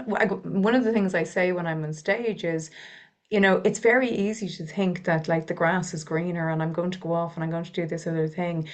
one of the things I say when I'm on stage is, it's very easy to think that like the grass is greener and I'm going to go off and I'm going to do this other thing.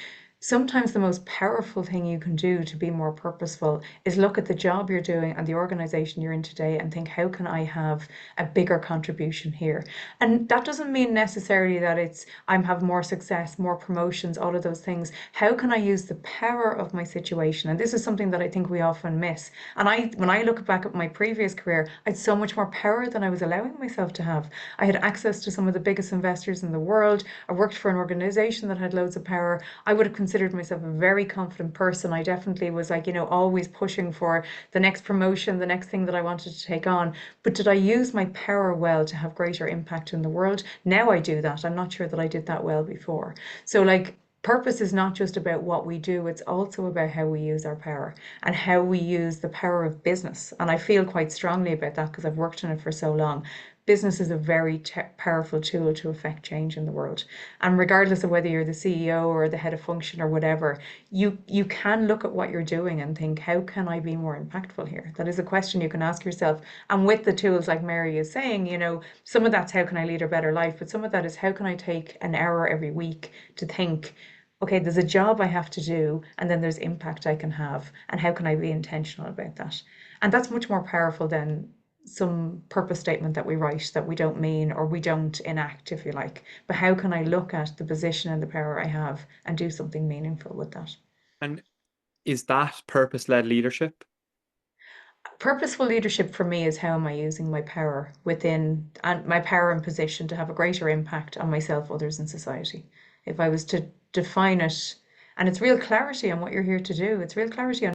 Sometimes the most powerful thing you can do to be more purposeful is look at the job you're doing and the organization you're in today and think, how can I have a bigger contribution here? And that doesn't mean necessarily that I'm have more success, more promotions, all of those things. How can I use the power of my situation? And this is something that I think we often miss. And when I look back at my previous career, I had so much more power than I was allowing myself to have. I had access to some of the biggest investors in the world. I worked for an organization that had loads of power. I would have considered myself a very confident person. I definitely was like, always pushing for the next promotion, the next thing that I wanted to take on. But did I use my power well to have greater impact in the world? Now I do that. I'm not sure that I did that well before. So like, purpose is not just about what we do, it's also about how we use our power and how we use the power of business. And I feel quite strongly about that because I've worked in it for so long. Business is a very powerful tool to affect change in the world. And regardless of whether you're the CEO or the head of function or whatever, you can look at what you're doing and think, how can I be more impactful here? That is a question you can ask yourself. And with the tools like Mary is saying, some of that's how can I lead a better life, but some of that is how can I take an hour every week to think, okay, there's a job I have to do, and then there's impact I can have, and how can I be intentional about that? And that's much more powerful than some purpose statement that we write that we don't mean or we don't enact, if you like. But how can I look at the position and the power I have and do something meaningful with that? And is that purpose-led leadership? Purposeful leadership for me is how am I using my power within and my power and position to have a greater impact on myself, others, and society. If I was to define it, and it's real clarity on what you're here to do, it's real clarity on